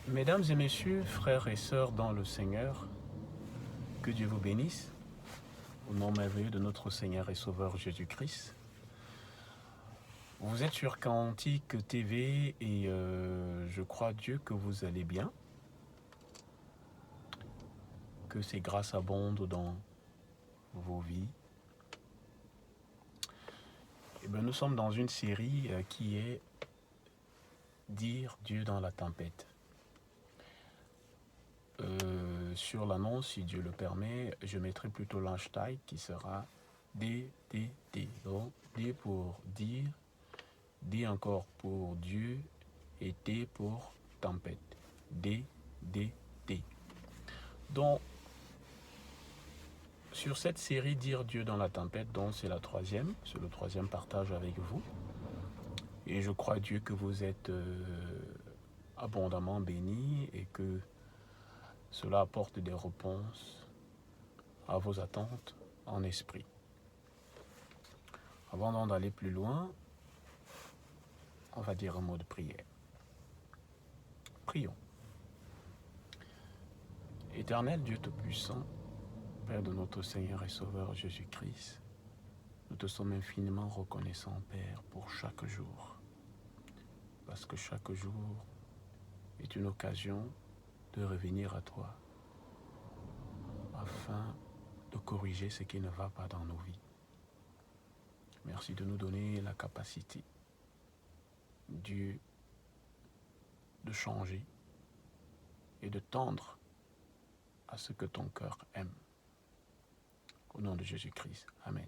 Mesdames et messieurs, frères et sœurs dans le Seigneur, que Dieu vous bénisse, au nom merveilleux de notre Seigneur et Sauveur Jésus-Christ. Vous êtes sur Cantique TV et je crois Dieu que vous allez bien, que ses grâces abondent dans vos vies. Et bien, nous sommes dans une série qui est Dire Dieu dans la tempête. Sur l'annonce, si Dieu le permet, je mettrai plutôt l'hashtag qui sera DDD. Donc, D pour dire, D encore pour Dieu et T pour tempête. DDD. Donc, sur cette série Dire Dieu dans la tempête, donc c'est la troisième, c'est le troisième partage avec vous. Et je crois Dieu que vous êtes abondamment bénis et que cela apporte des réponses à vos attentes en esprit. Avant d'aller plus loin, on va dire un mot de prière. Prions. Éternel Dieu Tout-Puissant, Père de notre Seigneur et Sauveur Jésus-Christ, nous te sommes infiniment reconnaissants, Père, pour chaque jour. Parce que chaque jour est une occasion de revenir à toi afin de corriger ce qui ne va pas dans nos vies. Merci de nous donner la capacité, Dieu, de changer et de tendre à ce que ton cœur aime. Au nom de Jésus-Christ. Amen.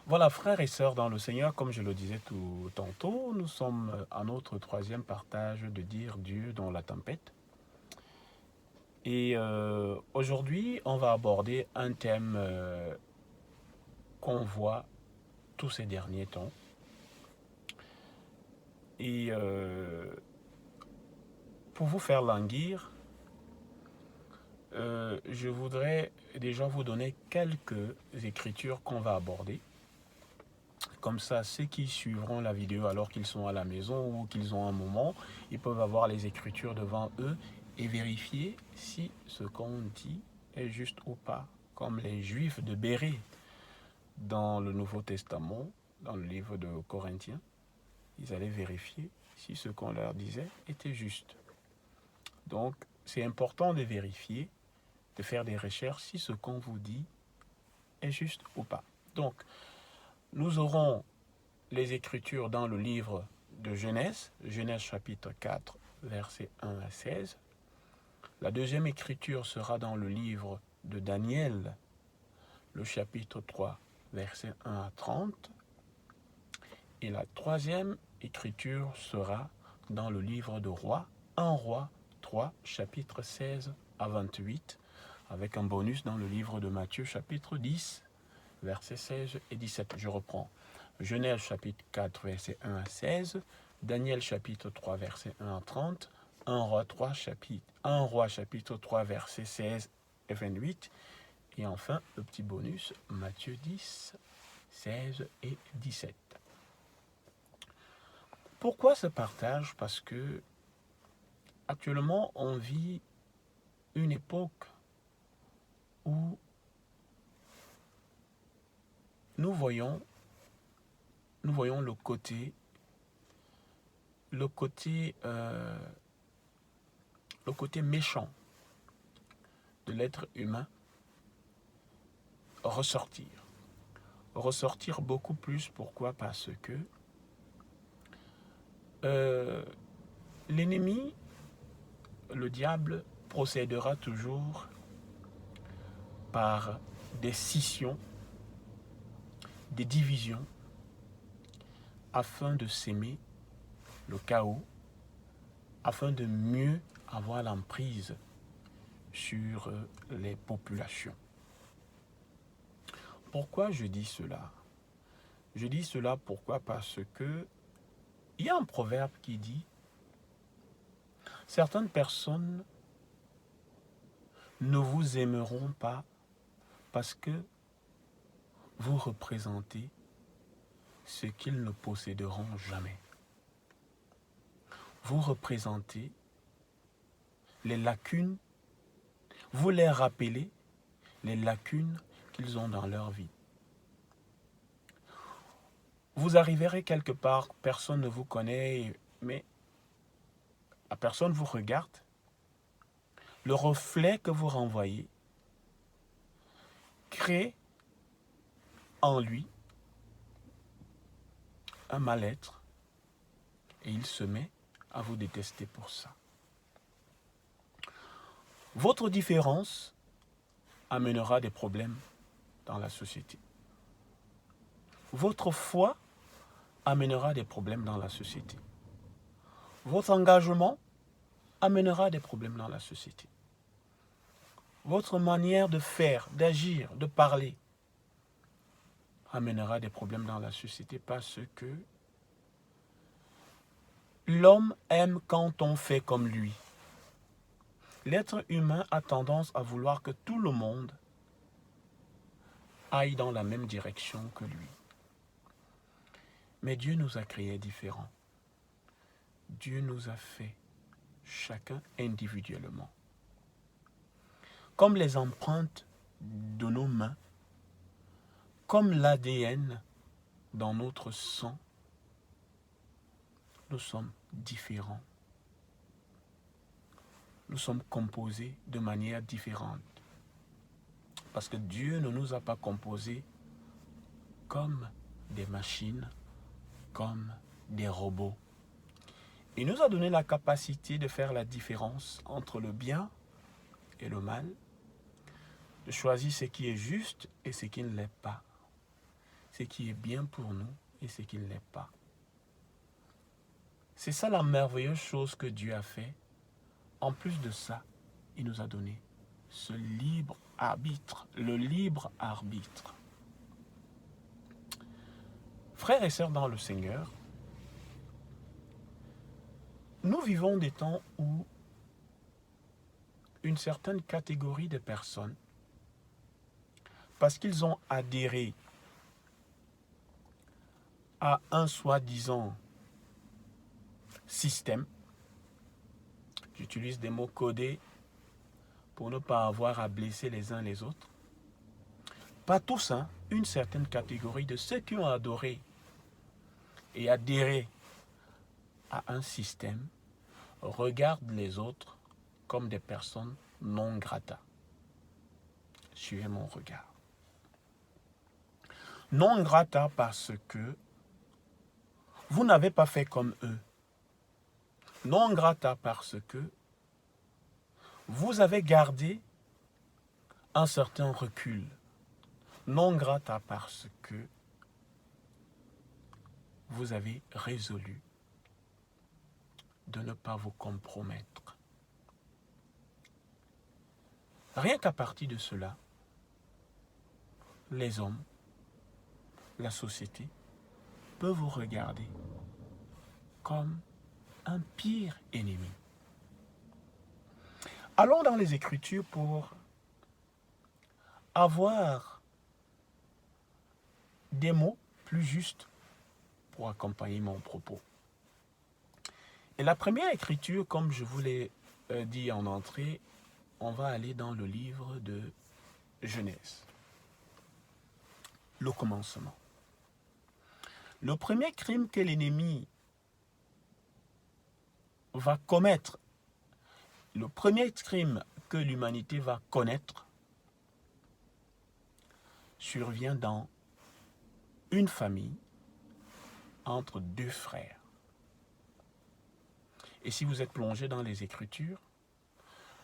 Voilà, frères et sœurs dans le Seigneur, comme je le disais tout tantôt, nous sommes à notre troisième partage de Dire Dieu dans la tempête. Et aujourd'hui, on va aborder un thème qu'on voit tous ces derniers temps. Et pour vous faire languir, je voudrais déjà vous donner quelques écritures qu'on va aborder. Comme ça, ceux qui suivront la vidéo alors qu'ils sont à la maison ou qu'ils ont un moment, ils peuvent avoir les écritures devant eux et vérifier si ce qu'on dit est juste ou pas. Comme les Juifs de Bérée dans le Nouveau Testament, dans le livre de Corinthiens, ils allaient vérifier si ce qu'on leur disait était juste. Donc, c'est important de vérifier, de faire des recherches si ce qu'on vous dit est juste ou pas. Donc, nous aurons les Écritures dans le livre de Genèse, Genèse chapitre 4, versets 1 à 16. La deuxième Écriture sera dans le livre de Daniel, le chapitre 3, versets 1 à 30. Et la troisième Écriture sera dans le livre de Rois, 1 Roi 3, chapitre 16 à 28, avec un bonus dans le livre de Matthieu, chapitre 10, versets 16 et 17. Je reprends. Genèse chapitre 4, verset 1 à 16, Daniel chapitre 3, verset 1 à 30, 1 Roi chapitre 3, verset 16 et 28, et enfin le petit bonus, Matthieu 10, 16 et 17. Pourquoi ce partage? Parce que actuellement on vit une époque où nous voyons le côté méchant de l'être humain ressortir. Ressortir beaucoup plus. Pourquoi? Parce que l'ennemi, le diable, procédera toujours par des scissions, des divisions, afin de s'aimer le chaos, afin de mieux avoir l'emprise sur les populations. Pourquoi je dis cela? Je dis cela pourquoi? Parce que il y a un proverbe qui dit « Certaines personnes ne vous aimeront pas parce que vous représentez ce qu'ils ne posséderont jamais. » vous représentez les lacunes, vous les rappelez les lacunes qu'ils ont dans leur vie. Vous arriverez quelque part, personne ne vous connaît, mais la personne vous regarde. Le reflet que vous renvoyez crée en lui un mal-être et il se met à vous détester pour ça. Votre différence amènera des problèmes dans la société. Votre foi amènera des problèmes dans la société. Votre engagement amènera des problèmes dans la société. Votre manière de faire, d'agir, de parler amènera des problèmes dans la société parce que l'homme aime quand on fait comme lui. L'être humain a tendance à vouloir que tout le monde aille dans la même direction que lui. Mais Dieu nous a créés différents. Dieu nous a fait chacun individuellement. Comme les empreintes de nos mains, comme l'ADN dans notre sang, nous sommes différents. Nous sommes composés de manière différente. Parce que Dieu ne nous a pas composés comme des machines, comme des robots. Il nous a donné la capacité de faire la différence entre le bien et le mal, de choisir ce qui est juste et ce qui ne l'est pas, ce qui est bien pour nous et ce qui ne l'est pas. C'est ça la merveilleuse chose que Dieu a fait. En plus de ça, il nous a donné ce libre arbitre, le libre arbitre. Frères et sœurs dans le Seigneur, nous vivons des temps où une certaine catégorie de personnes, parce qu'ils ont adhéré à un soi-disant système, j'utilise des mots codés pour ne pas avoir à blesser les uns les autres, pas tous, une certaine catégorie de ceux qui ont adoré et adhéré à un système regardent les autres comme des personnes non grata. Suivez mon regard. Non grata parce que vous n'avez pas fait comme eux. Non grata parce que vous avez gardé un certain recul. Non grata parce que vous avez résolu de ne pas vous compromettre. Rien qu'à partir de cela, les hommes, la société, peuvent vous regarder comme un pire ennemi. Allons dans les Écritures pour avoir des mots plus justes pour accompagner mon propos. Et la première écriture, comme je vous l'ai dit en entrée, on va aller dans le livre de Genèse. Le commencement. Le premier crime que l'ennemi va commettre, le premier crime que l'humanité va connaître, survient dans une famille entre deux frères. Et si vous êtes plongé dans les Écritures,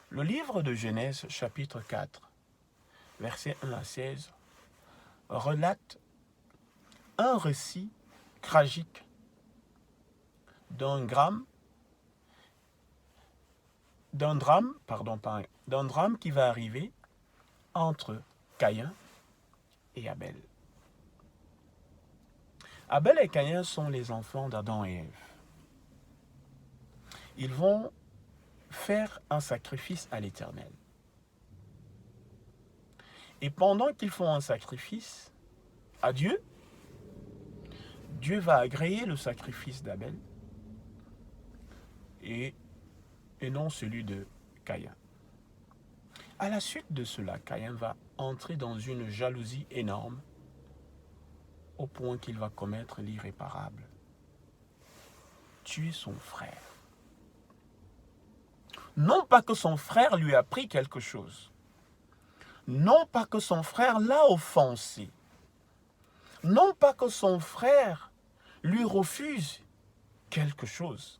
le livre de Genèse, chapitre 4, versets 1 à 16, relate un récit tragique d'un drame qui va arriver entre Caïn et Abel. Abel et Caïn sont les enfants d'Adam et Ève. Ils vont faire un sacrifice à l'Éternel. Et pendant qu'ils font un sacrifice à Dieu, Dieu va agréer le sacrifice d'Abel et non celui de Caïn. À la suite de cela, Caïn va entrer dans une jalousie énorme au point qu'il va commettre l'irréparable. Tuer son frère. Non pas que son frère lui a pris quelque chose. Non pas que son frère l'a offensé. Non pas que son frère lui refuse quelque chose.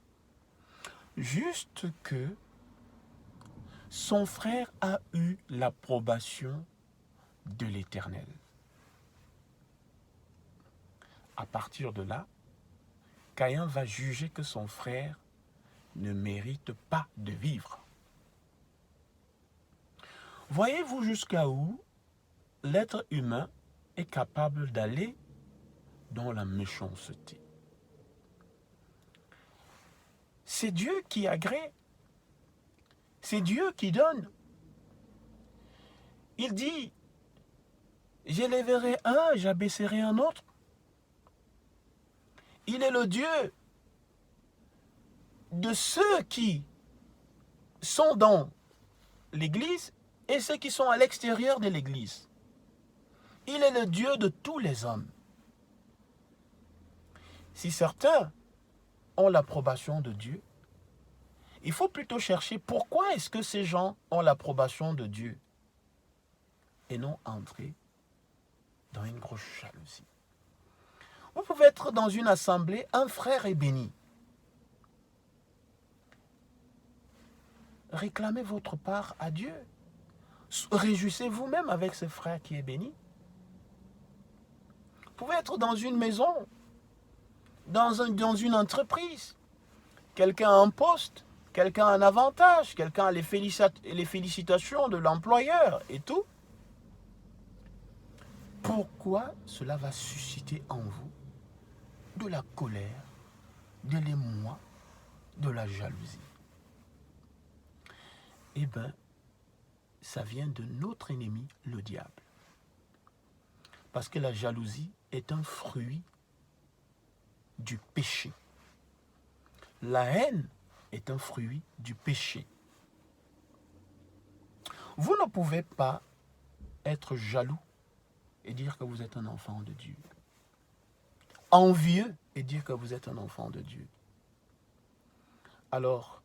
Juste que son frère a eu l'approbation de l'Éternel. À partir de là, Caïn va juger que son frère ne mérite pas de vivre. Voyez-vous jusqu'à où l'être humain est capable d'aller dans la méchanceté. C'est Dieu qui agrée. C'est Dieu qui donne. Il dit, j'élèverai un, j'abaisserai un autre. Il est le Dieu de ceux qui sont dans l'Église et ceux qui sont à l'extérieur de l'Église. Il est le Dieu de tous les hommes. Si certains ont l'approbation de Dieu, il faut plutôt chercher pourquoi est-ce que ces gens ont l'approbation de Dieu et non entrer dans une grosse jalousie. Vous pouvez être dans une assemblée, un frère est béni. Réclamez votre part à Dieu. Réjouissez-vous même avec ce frère qui est béni. Vous pouvez être dans une maison, dans une entreprise. Quelqu'un a un poste, quelqu'un a un avantage, quelqu'un a les félicitations de l'employeur et tout. Pourquoi cela va susciter en vous de la colère, de l'émoi, de la jalousie? Eh bien, ça vient de notre ennemi, le diable. Parce que la jalousie est un fruit du péché. La haine est un fruit du péché. Vous ne pouvez pas être jaloux et dire que vous êtes un enfant de Dieu. Envieux et dire que vous êtes un enfant de Dieu. Alors,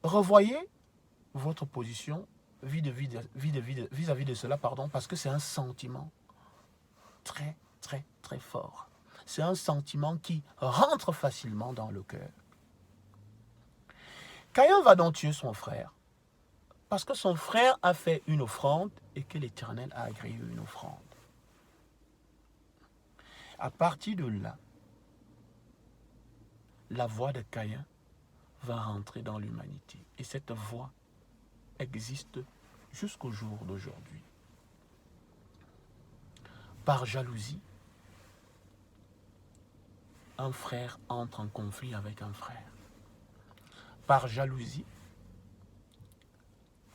revoyez votre position vis-à-vis de cela, parce que c'est un sentiment très, très, très fort. C'est un sentiment qui rentre facilement dans le cœur. Caïn va donc tuer son frère, parce que son frère a fait une offrande et que l'Éternel a agréé une offrande. À partir de là, la voix de Caïn va rentrer dans l'humanité. Et cette voix existe jusqu'au jour d'aujourd'hui. Par jalousie, un frère entre en conflit avec un frère. Par jalousie,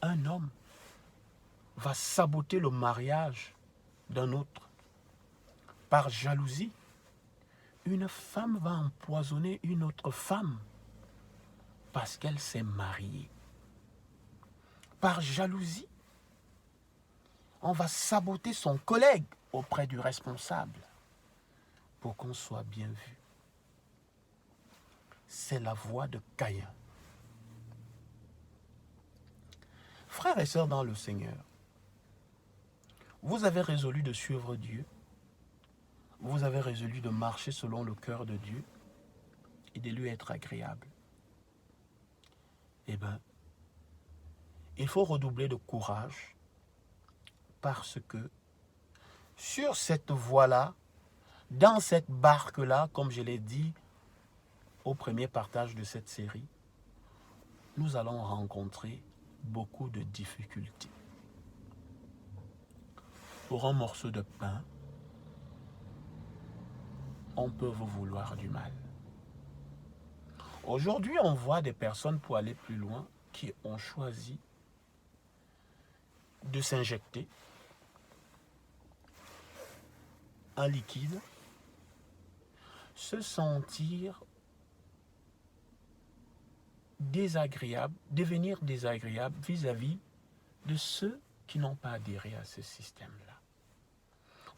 un homme va saboter le mariage d'un autre. Par jalousie, une femme va empoisonner une autre femme parce qu'elle s'est mariée. Par jalousie, on va saboter son collègue auprès du responsable pour qu'on soit bien vu. C'est la voix de Caïn. Frères et sœurs dans le Seigneur, vous avez résolu de suivre Dieu. Vous avez résolu de marcher selon le cœur de Dieu et de lui être agréable. Eh bien, il faut redoubler de courage parce que sur cette voie-là, dans cette barque-là, comme je l'ai dit au premier partage de cette série, nous allons rencontrer beaucoup de difficultés. Pour un morceau de pain, on peut vous vouloir du mal. Aujourd'hui, on voit des personnes, pour aller plus loin, qui ont choisi de s'injecter un liquide, se sentir désagréable, devenir désagréable vis-à-vis de ceux qui n'ont pas adhéré à ce système-là.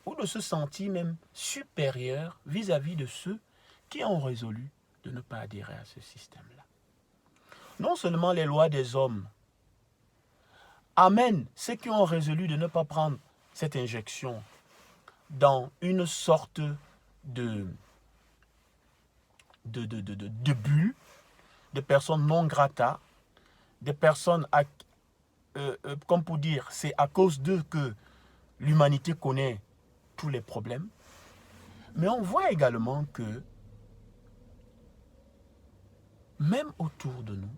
Ou de se sentir même supérieur vis-à-vis de ceux qui ont résolu de ne pas adhérer à ce système-là. Non seulement les lois des hommes amènent ceux qui ont résolu de ne pas prendre cette injection dans une sorte de bulle, de personnes non grata, des personnes, comme pour dire, c'est à cause d'eux que l'humanité connaît tous les problèmes. Mais on voit également que même autour de nous,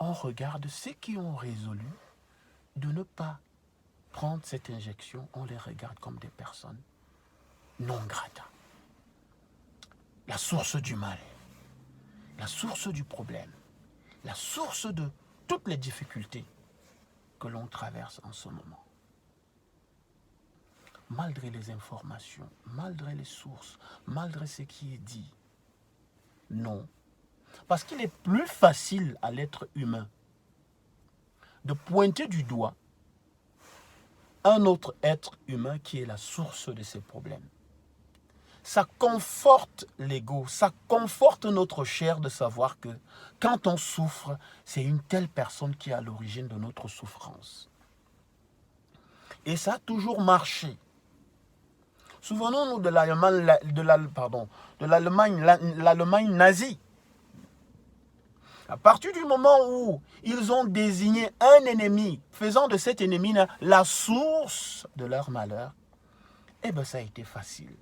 on regarde ceux qui ont résolu de ne pas prendre cette injection, on les regarde comme des personnes non grata. La source du mal, la source du problème, la source de toutes les difficultés que l'on traverse en ce moment. Malgré les informations, malgré les sources, malgré ce qui est dit, non. Parce qu'il est plus facile à l'être humain de pointer du doigt un autre être humain qui est la source de ces problèmes. Ça conforte l'ego, ça conforte notre chair de savoir que quand on souffre, c'est une telle personne qui est à l'origine de notre souffrance. Et ça a toujours marché. Souvenons-nous de l'Allemagne nazie. À partir du moment où ils ont désigné un ennemi, faisant de cet ennemi la source de leur malheur, eh bien ça a été facile.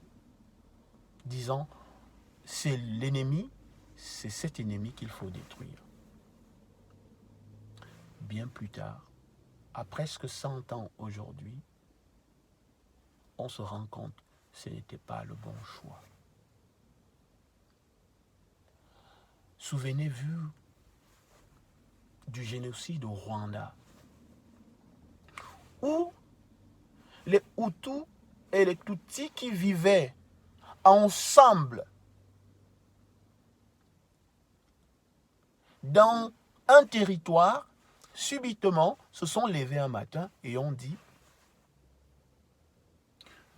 Disons, c'est l'ennemi, c'est cet ennemi qu'il faut détruire. Bien plus tard, à presque 100 ans aujourd'hui, on se rend compte que ce n'était pas le bon choix. Souvenez-vous du génocide au Rwanda, où les Hutus et les Tutsis qui vivaient ensemble dans un territoire, subitement se sont levés un matin et ont dit: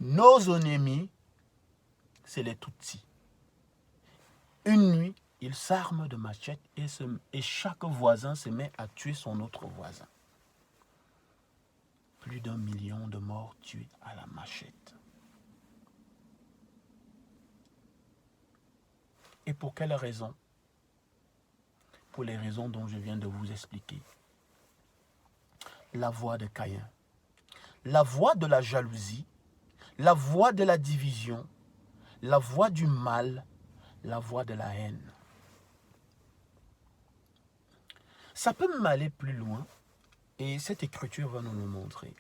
nos ennemis, c'est les Tutsis. Une nuit, ils s'arment de machettes et chaque voisin se met à tuer son autre voisin. Plus d'1 million de morts tués à la machette. Et pour quelles raisons? Pour les raisons dont je viens de vous expliquer. La voie de Caïn, la voie de la jalousie, la voie de la division, la voie du mal, la voie de la haine. Ça peut même aller plus loin et cette écriture va nous le montrer.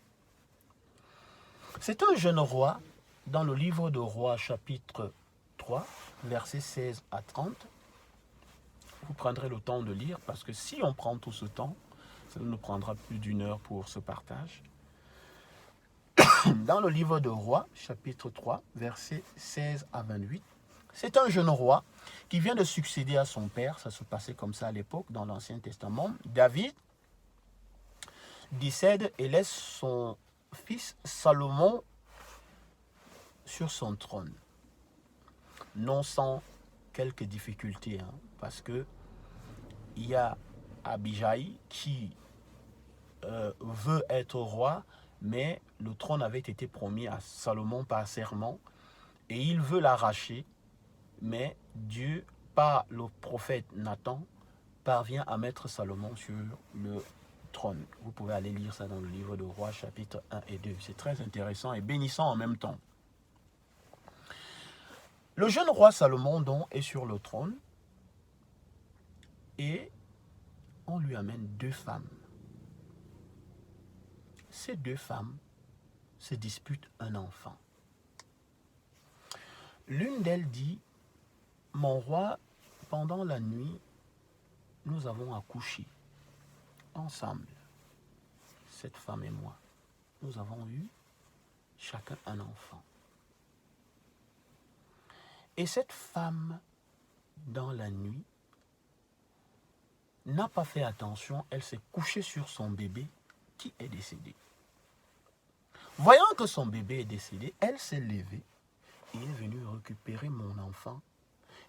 C'est un jeune roi dans le livre de Rois chapitre 3, versets 16 à 30. Vous prendrez le temps de lire parce que si on prend tout ce temps, ça nous prendra plus d'1 heure pour ce partage. Dans le livre de Rois, chapitre 3, versets 16 à 28, c'est un jeune roi qui vient de succéder à son père. Ça se passait comme ça à l'époque dans l'Ancien Testament. David décède et laisse son fils Salomon sur son trône. Non sans quelques difficultés, parce que il y a Abijah qui veut être roi, mais le trône avait été promis à Salomon par serment et il veut l'arracher, mais Dieu, par le prophète Nathan, parvient à mettre Salomon sur le trône. Vous pouvez aller lire ça dans le livre de Rois, chapitre 1 et 2. C'est très intéressant et bénissant en même temps. Le jeune roi Salomon, donc, est sur le trône et on lui amène 2 femmes. Ces 2 femmes se disputent un enfant. L'une d'elles dit: mon roi, pendant la nuit, nous avons accouché ensemble, cette femme et moi. Nous avons eu chacun un enfant. Et cette femme, dans la nuit, n'a pas fait attention, elle s'est couchée sur son bébé qui est décédé. Voyant que son bébé est décédé, elle s'est levée et est venue récupérer mon enfant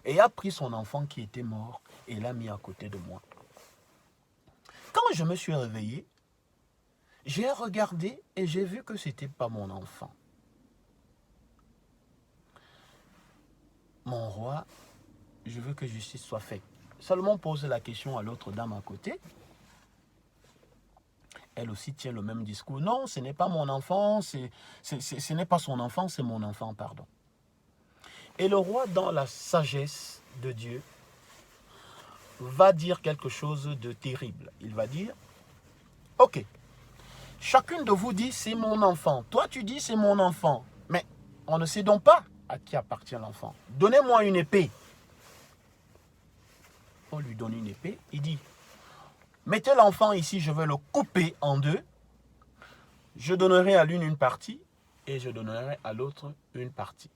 et a pris son enfant qui était mort et l'a mis à côté de moi. Quand je me suis réveillé, j'ai regardé et j'ai vu que ce n'était pas mon enfant. Mon roi, je veux que justice soit faite. Seulement pose la question à l'autre dame à côté. Elle aussi tient le même discours. Non, ce n'est pas mon enfant, ce n'est pas son enfant, c'est mon enfant, pardon. Et le roi, dans la sagesse de Dieu, va dire quelque chose de terrible. Il va dire, ok, chacune de vous dit c'est mon enfant. Toi tu dis c'est mon enfant. Mais on ne sait donc pas à qui appartient l'enfant. Donnez-moi une épée. On lui donne une épée. Il dit, mettez l'enfant ici, je vais le couper en deux. Je donnerai à l'une une partie et je donnerai à l'autre une partie.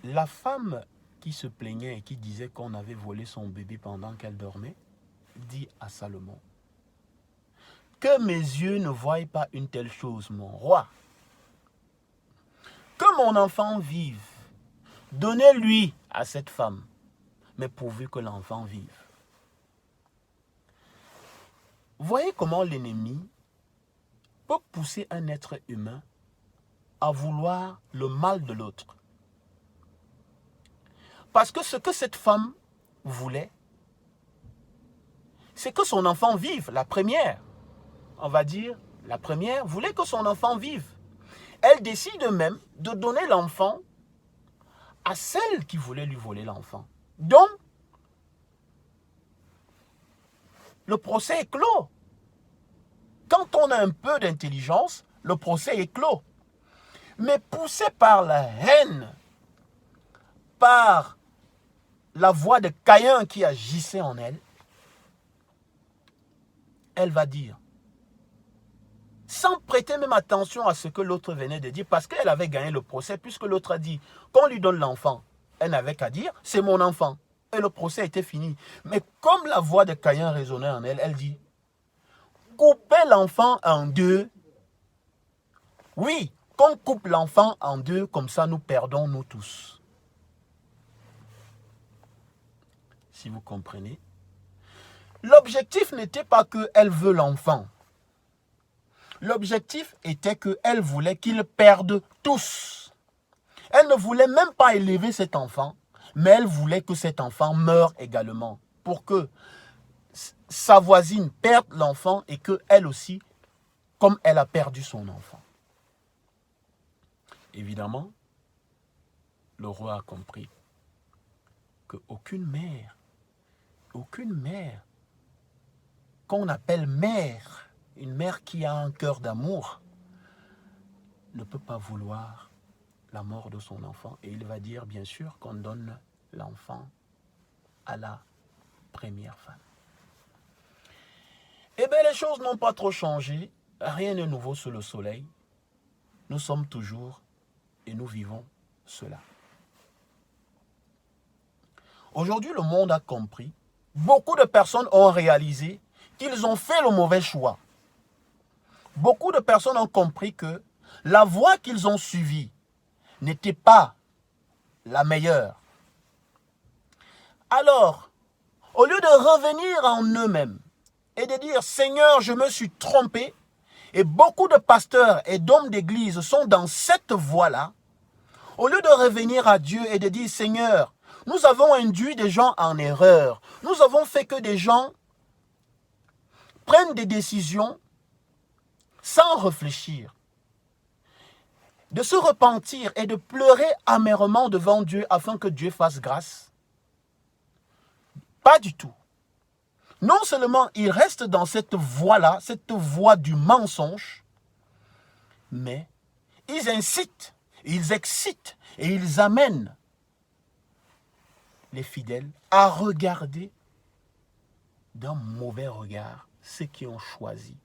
La femme qui se plaignait et qui disait qu'on avait volé son bébé pendant qu'elle dormait, dit à Salomon, que mes yeux ne voient pas une telle chose, mon roi. Que mon enfant vive. Donnez-lui à cette femme, mais pourvu que l'enfant vive. Voyez comment l'ennemi peut pousser un être humain à vouloir le mal de l'autre. Parce que ce que cette femme voulait, c'est que son enfant vive, la première. On va dire, la première voulait que son enfant vive. Elle décide même de donner l'enfant à celle qui voulait lui voler l'enfant. Donc, le procès est clos. Quand on a un peu d'intelligence, le procès est clos. Mais poussé par la haine, par la voix de Caïn qui agissait en elle, elle va dire, sans prêter même attention à ce que l'autre venait de dire, parce qu'elle avait gagné le procès, puisque l'autre a dit qu'on lui donne l'enfant. Elle n'avait qu'à dire, c'est mon enfant. Et le procès était fini. Mais comme la voix de Caïn résonnait en elle, elle dit, coupez l'enfant en deux. Oui, qu'on coupe l'enfant en deux, comme ça nous perdons nous tous. Si vous comprenez. L'objectif n'était pas qu'elle veut l'enfant. L'objectif était qu'elle voulait qu'ils perdent tous. Elle ne voulait même pas élever cet enfant, mais elle voulait que cet enfant meure également, pour que sa voisine perde l'enfant et qu'elle aussi, comme elle a perdu son enfant. Évidemment, le roi a compris qu'aucune mère qu'on appelle mère, une mère qui a un cœur d'amour, ne peut pas vouloir la mort de son enfant. Et il va dire bien sûr qu'on donne l'enfant à la première femme. Eh bien, les choses n'ont pas trop changé. Rien n'est nouveau sous le soleil. Nous sommes toujours et nous vivons cela. Aujourd'hui, le monde a compris. Beaucoup de personnes ont réalisé qu'ils ont fait le mauvais choix. Beaucoup de personnes ont compris que la voie qu'ils ont suivie n'était pas la meilleure. Alors, au lieu de revenir en eux-mêmes et de dire « Seigneur, je me suis trompé », et beaucoup de pasteurs et d'hommes d'église sont dans cette voie-là, au lieu de revenir à Dieu et de dire « Seigneur, nous avons induit des gens en erreur, nous avons fait que des gens prennent des décisions sans réfléchir », de se repentir et de pleurer amèrement devant Dieu afin que Dieu fasse grâce. Pas du tout. Non seulement ils restent dans cette voie-là, cette voie du mensonge, mais ils incitent, ils excitent et ils amènent les fidèles à regarder d'un mauvais regard ceux qui ont choisi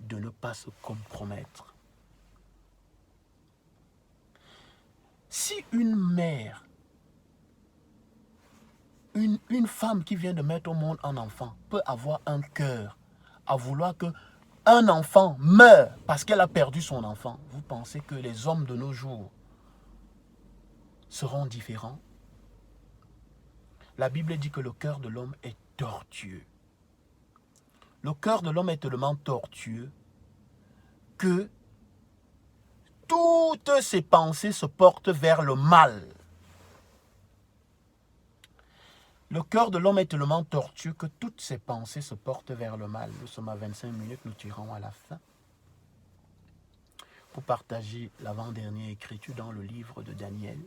de ne pas se compromettre. Si une mère Une femme qui vient de mettre au monde un enfant peut avoir un cœur à vouloir que un enfant meure parce qu'elle a perdu son enfant. Vous pensez que les hommes de nos jours seront différents? La Bible dit que le cœur de l'homme est tortueux. Le cœur de l'homme est tellement tortueux que toutes ses pensées se portent vers le mal. Le cœur de l'homme est tellement tortueux que toutes ses pensées se portent vers le mal. Nous sommes à 25 minutes, nous tirons à la fin. Pour partager l'avant-dernière écriture dans le livre de Daniel.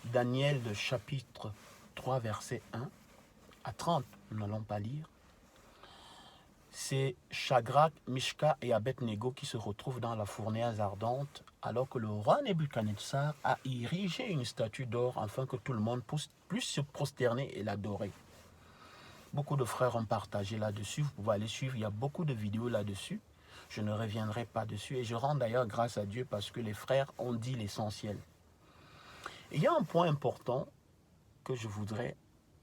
Daniel, de chapitre 3, verset 1 à 30, nous n'allons pas lire. C'est Shadrach, Mishka et Abed-Nego qui se retrouvent dans la fournaise ardente alors que le roi Nebuchadnezzar a érigé une statue d'or afin que tout le monde puisse se prosterner et l'adorer. Beaucoup de frères ont partagé là-dessus, vous pouvez aller suivre, il y a beaucoup de vidéos là-dessus. Je ne reviendrai pas dessus et je rends d'ailleurs grâce à Dieu parce que les frères ont dit l'essentiel. Il y a un point important que je voudrais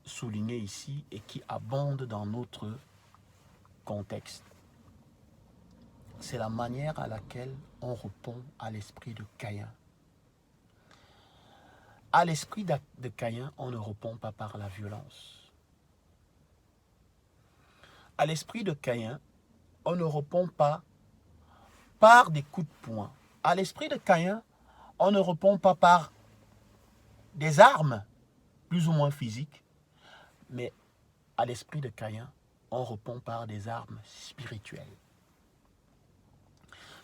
souligner ici et qui abonde dans notre contexte. C'est la manière à laquelle on répond à l'esprit de Caïn. À l'esprit de Caïn, on ne répond pas par la violence. À l'esprit de Caïn, on ne répond pas par des coups de poing. À l'esprit de Caïn, on ne répond pas par des armes, plus ou moins physiques, mais à l'esprit de Caïn, on répond par des armes spirituelles.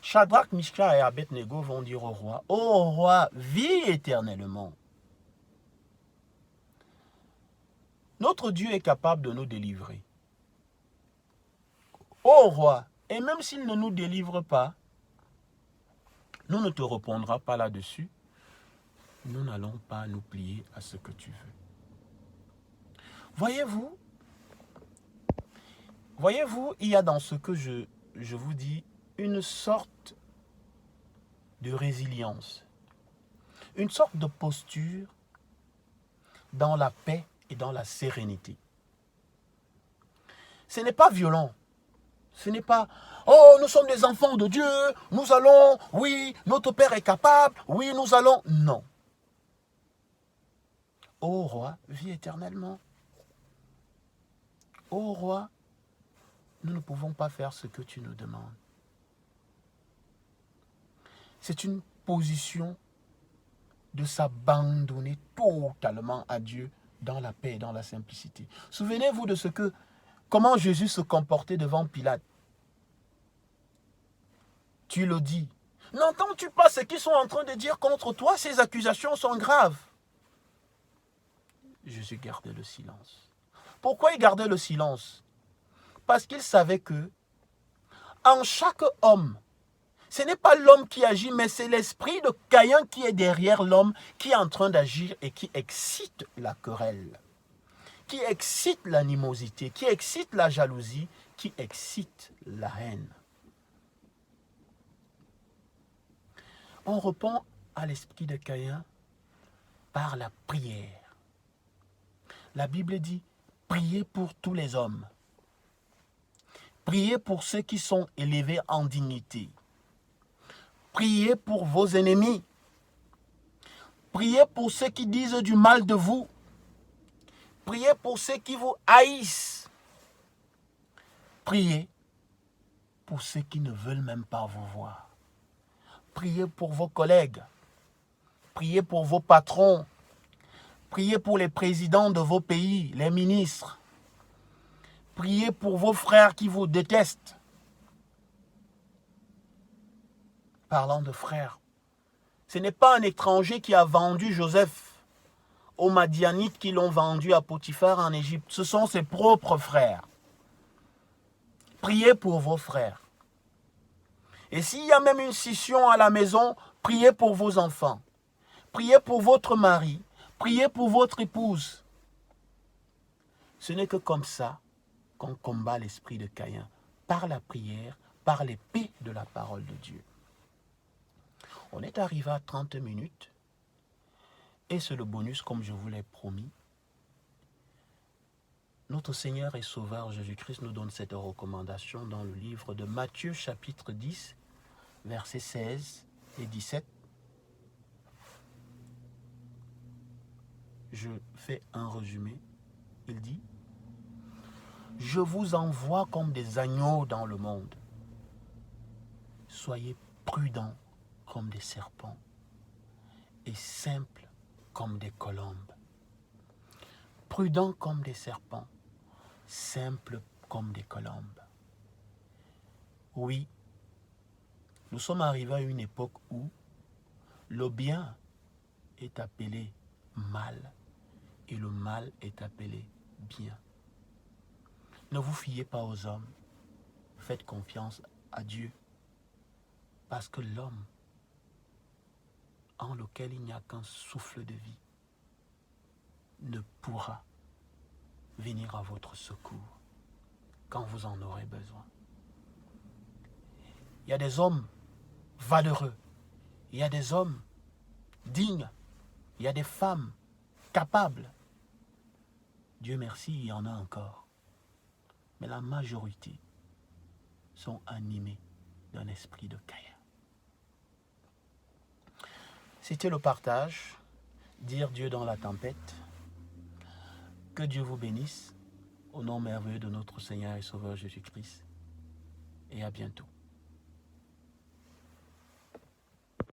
Shadrach, Mishka et Abed-Nego vont dire au roi, « Ô roi, vis éternellement. Notre Dieu est capable de nous délivrer. Ô roi, et même s'il ne nous délivre pas, nous ne te répondrons pas là-dessus. Nous n'allons pas nous plier à ce que tu veux. » Voyez-vous, il y a dans ce que je vous dis une sorte de résilience, une sorte de posture dans la paix et dans la sérénité. Ce n'est pas violent. Ce n'est pas « Oh, nous sommes des enfants de Dieu, nous allons, oui, notre Père est capable, oui, nous allons... » Non. Ô roi, vis éternellement. Ô roi, nous ne pouvons pas faire ce que tu nous demandes. C'est une position de s'abandonner totalement à Dieu dans la paix et dans la simplicité. Souvenez-vous de comment Jésus se comportait devant Pilate. Tu le dis. N'entends-tu pas ce qu'ils sont en train de dire contre toi? Ces accusations sont graves. Jésus gardait le silence. Pourquoi il gardait le silence? Parce qu'il savait que en chaque homme, ce n'est pas l'homme qui agit, mais c'est l'esprit de Caïn qui est derrière l'homme, qui est en train d'agir et qui excite la querelle, qui excite l'animosité, qui excite la jalousie, qui excite la haine. On répond à l'esprit de Caïn par la prière. La Bible dit, priez pour tous les hommes. Priez pour ceux qui sont élevés en dignité. Priez pour vos ennemis. Priez pour ceux qui disent du mal de vous. Priez pour ceux qui vous haïssent. Priez pour ceux qui ne veulent même pas vous voir. Priez pour vos collègues. Priez pour vos patrons. Priez pour les présidents de vos pays, les ministres. Priez pour vos frères qui vous détestent. Parlant de frères, ce n'est pas un étranger qui a vendu Joseph aux Madianites qui l'ont vendu à Potiphar en Égypte. Ce sont ses propres frères. Priez pour vos frères. Et s'il y a même une scission à la maison, priez pour vos enfants. Priez pour votre mari. Priez pour votre épouse. Ce n'est que comme ça qu'on combat l'esprit de Caïn. Par la prière, par l'épée de la parole de Dieu. On est arrivé à 30 minutes. Et c'est le bonus comme je vous l'ai promis. Notre Seigneur et Sauveur Jésus-Christ nous donne cette recommandation dans le livre de Matthieu chapitre 10, versets 16 et 17. Je fais un résumé. Il dit: je vous envoie comme des agneaux dans le monde. Soyez prudents comme des serpents et simples comme des colombes. Prudents comme des serpents, simples comme des colombes. Oui, nous sommes arrivés à une époque où le bien est appelé mal et le mal est appelé bien. Ne vous fiez pas aux hommes, faites confiance à Dieu, parce que l'homme, en lequel il n'y a qu'un souffle de vie, ne pourra venir à votre secours quand vous en aurez besoin. Il y a des hommes valeureux, il y a des hommes dignes, il y a des femmes capables. Dieu merci, il y en a encore. Mais la majorité sont animés d'un esprit de Caïn. C'était le partage, dire Dieu dans la tempête. Que Dieu vous bénisse, au nom merveilleux de notre Seigneur et Sauveur Jésus-Christ. Et à bientôt.